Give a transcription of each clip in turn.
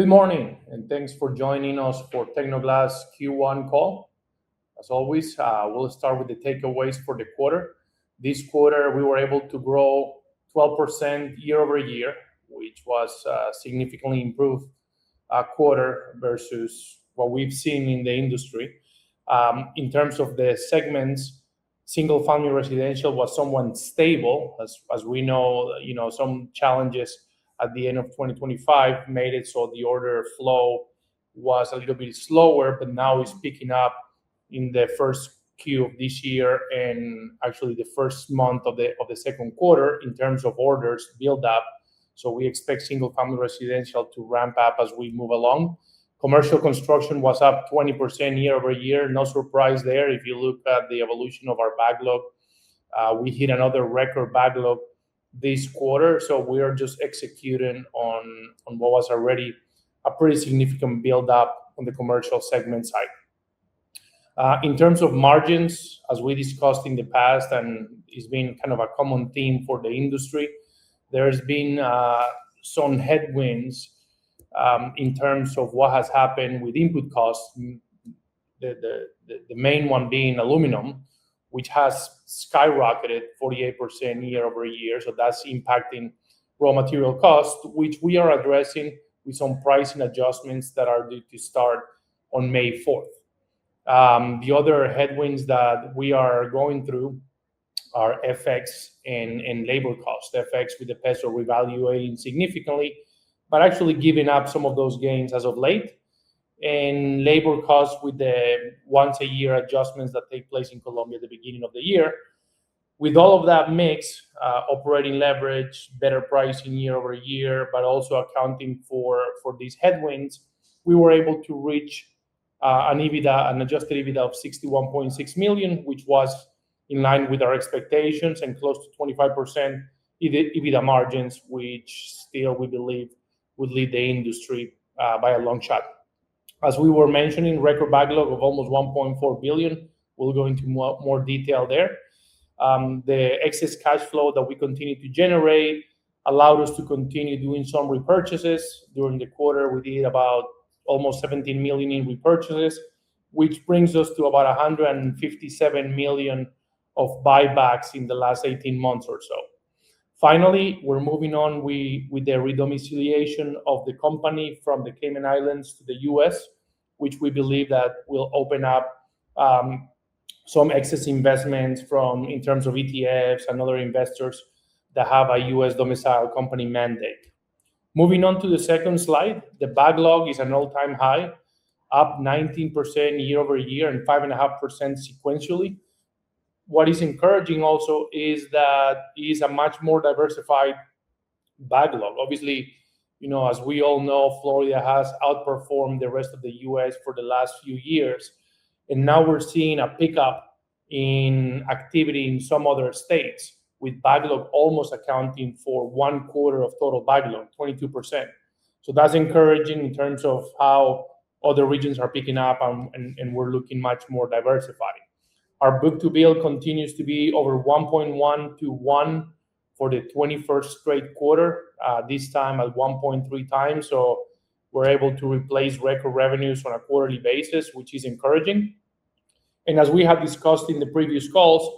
Good morning, and thanks for joining us for Tecnoglass Q1 call. As always, we'll start with the takeaways for the quarter. This quarter, we were able to grow 12% year over year, which was significantly improved quarter versus what we've seen in the industry. In terms of the segments, single-family residential was somewhat stable, as we know. Some challenges at the end of 2025 made it so the order flow was a little bit slower, but now it's picking up in the first Q of this year and actually the first month of the second quarter in terms of orders build up. So we expect single-family residential to ramp up as we move along. Commercial construction was up 20% year over year. No surprise there. If you look at the evolution of our backlog, we hit another record backlog this quarter. So we are just executing on what was already a pretty significant build up on the commercial segment side. In terms of margins, as we discussed in the past, and it's been kind of a common theme for the industry, there's been some headwinds in terms of what has happened with input costs. The main one being aluminum, which has skyrocketed 48% year over year. So that's impacting raw material costs, which we are addressing with some pricing adjustments that are due to start on May 4th. The other headwinds that we are going through are FX and labor costs. FX with the peso revaluating significantly, but actually giving up some of those gains as of late. And labor costs with the once-a-year adjustments that take place in Colombia at the beginning of the year. With all of that mix, operating leverage, better pricing year over year, but also accounting for these headwinds, we were able to reach an adjusted EBITDA of 61.6 million, which was in line with our expectations and close to 25% EBITDA margins, which still we believe would lead the industry by a long shot. As we were mentioning, record backlog of almost 1.4 billion. We'll go into more detail there. The excess cash flow that we continue to generate allowed us to continue doing some repurchases. During the quarter, we did about almost 17 million in repurchases, which brings us to about 157 million of buybacks in the last 18 months or so. Finally, we're moving on with the redomiciliation of the company from the Cayman Islands to the US, which we believe that will open up some excess investments in terms of ETFs and other investors that have a US domicile company mandate. Moving on to the second slide, the backlog is an all-time high, up 19% year over year and 5.5% sequentially. What is encouraging also is that it is a much more diversified backlog. Obviously, as we all know, Florida has outperformed the rest of the US for the last few years. And now we're seeing a pickup in activity in some other states, with backlog almost accounting for 1/4 of total backlog, 22%. So that's encouraging in terms of how other regions are picking up, and we're looking much more diversified. Our book-to-bill continues to be over 1.1 to 1 for the 21st straight quarter, this time at 1.3 times. So we're able to replace record revenues on a quarterly basis, which is encouraging. And as we have discussed in the previous calls,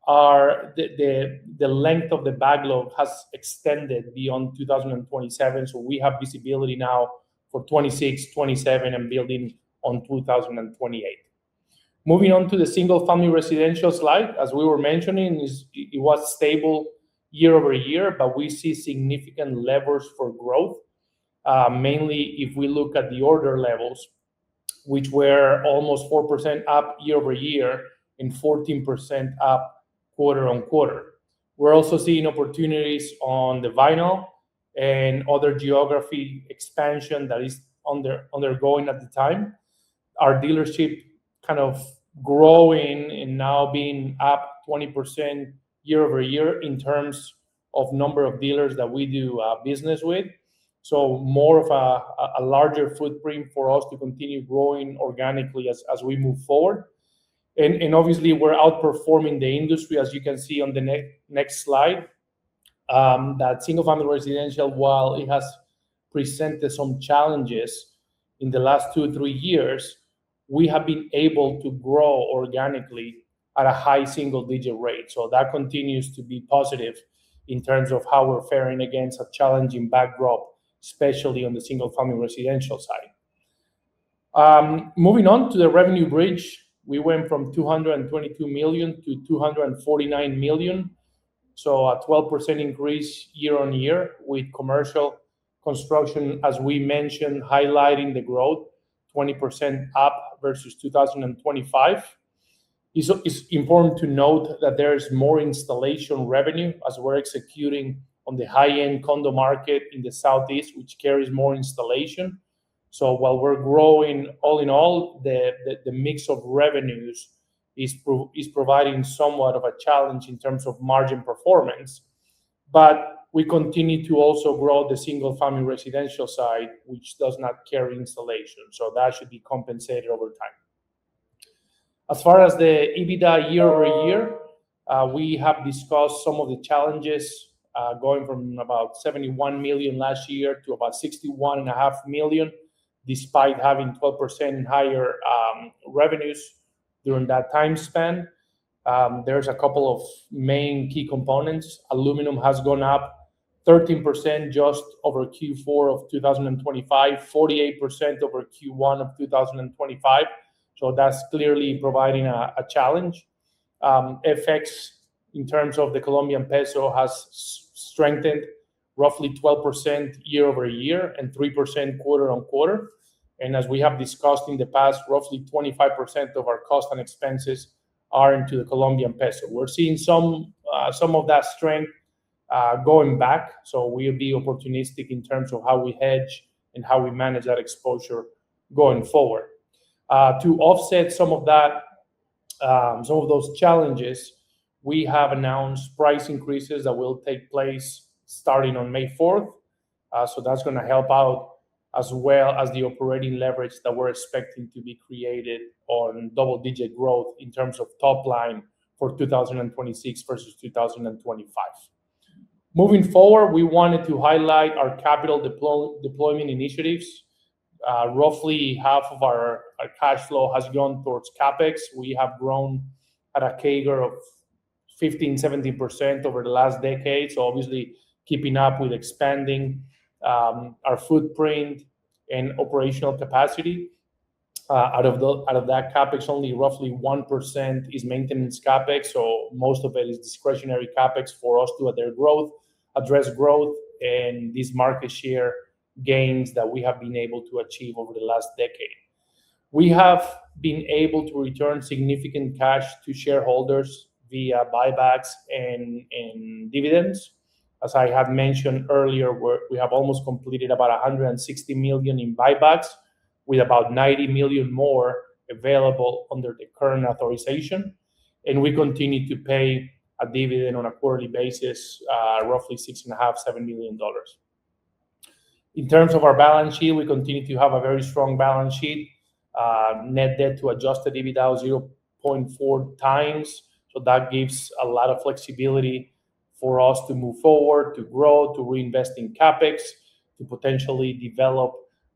the length of the backlog has extended beyond 2027. So we have visibility now for 26, 27, and building on 2028. Moving on to the single-family residential slide, as we were mentioning, it was stable year over year, but we see significant levers for growth, mainly if we look at the order levels, which were almost 4% up year over year and 14% up quarter on quarter. We're also seeing opportunities on the vinyl and other geography expansion that is undergoing at the time. Our dealership kind of growing and now being up 20% year over year in terms of number of dealers that we do business with. So more of a larger footprint for us to continue growing organically as we move forward. And obviously, we're outperforming the industry, as you can see on the next slide. That single-family residential, while it has presented some challenges in the last 2 or 3 years, we have been able to grow organically at a high single-digit rate. So that continues to be positive in terms of how we're faring against a challenging backdrop, especially on the single-family residential side. Moving on to the revenue bridge, we went from 222 million to 249 million, so a 12% increase year on year, with commercial construction, as we mentioned, highlighting the growth, 20% up versus 2025. It's important to note that there's more installation revenue as we're executing on the high-end condo market in the Southeast, which carries more installation. So while we're growing, all in all, the mix of revenues is providing somewhat of a challenge in terms of margin performance. But we continue to also grow the single-family residential side, which does not carry installation. So that should be compensated over time. As far as the EBITDA year over year, we have discussed some of the challenges going from about 71 million last year to about 61.5 million, despite having 12% higher revenues during that time span. There's a couple of main key components. Aluminum has gone up 13% just over Q4 of 2025, 48% over Q1 of 2025. So that's clearly providing a challenge. FX, in terms of the Colombian peso, has strengthened roughly 12% year over year and 3% quarter on quarter. And as we have discussed in the past, roughly 25% of our costs and expenses are into the Colombian peso. We're seeing some of that strength going back, so we'll be opportunistic in terms of how we hedge and how we manage that exposure going forward. To offset some of that, some of those challenges, we have announced price increases that will take place starting on May 4th. So that's going to help out, as well as the operating leverage that we're expecting to be created on double-digit growth in terms of top line for 2026 versus 2025. Moving forward, we wanted to highlight our capital deployment initiatives. Roughly half of our cash flow has gone towards CapEx. We have grown at a CAGR of 15-17% over the last decade. So obviously keeping up with expanding our footprint and operational capacity. Out of that CapEx, only roughly 1% is maintenance CapEx. So most of it is discretionary CapEx for us to address growth and these market share gains that we have been able to achieve over the last decade. We have been able to return significant cash to shareholders via buybacks and dividends. As I had mentioned earlier, we have almost completed about 160 million in buybacks, with about 90 million more available under the current authorization. And we continue to pay a dividend on a quarterly basis, roughly $6.5-7 million. In terms of our balance sheet, we continue to have a very strong balance sheet. Net debt to adjusted EBITDA 0.4 times. So that gives a lot of flexibility for us to move forward, to grow, to reinvest in CapEx, to potentially develop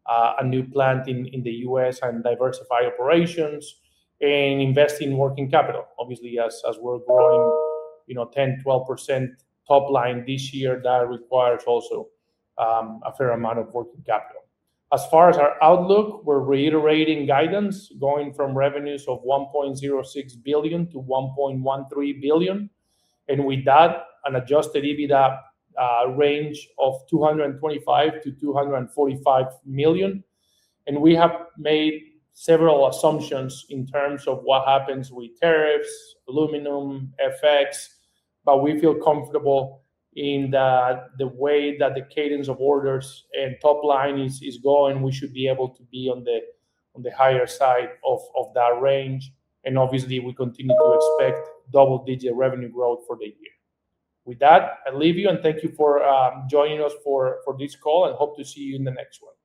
a new plant in the US and diversify operations, and invest in working capital. Obviously, as we're growing, 10-12% top line this year, that requires also a fair amount of working capital. As far as our outlook, we're reiterating guidance, going from revenues of 1.06 billion to 1.13 billion. And with that, an adjusted EBITDA range of 225 to 245 million. And we have made several assumptions in terms of what happens with tariffs, aluminum, FX, but we feel comfortable in the way that the cadence of orders and top line is going. We should be able to be on the higher side of that range. And obviously, we continue to expect double-digit revenue growth for the year. With that, I leave you and thank you for joining us for this call, and hope to see you in the next one.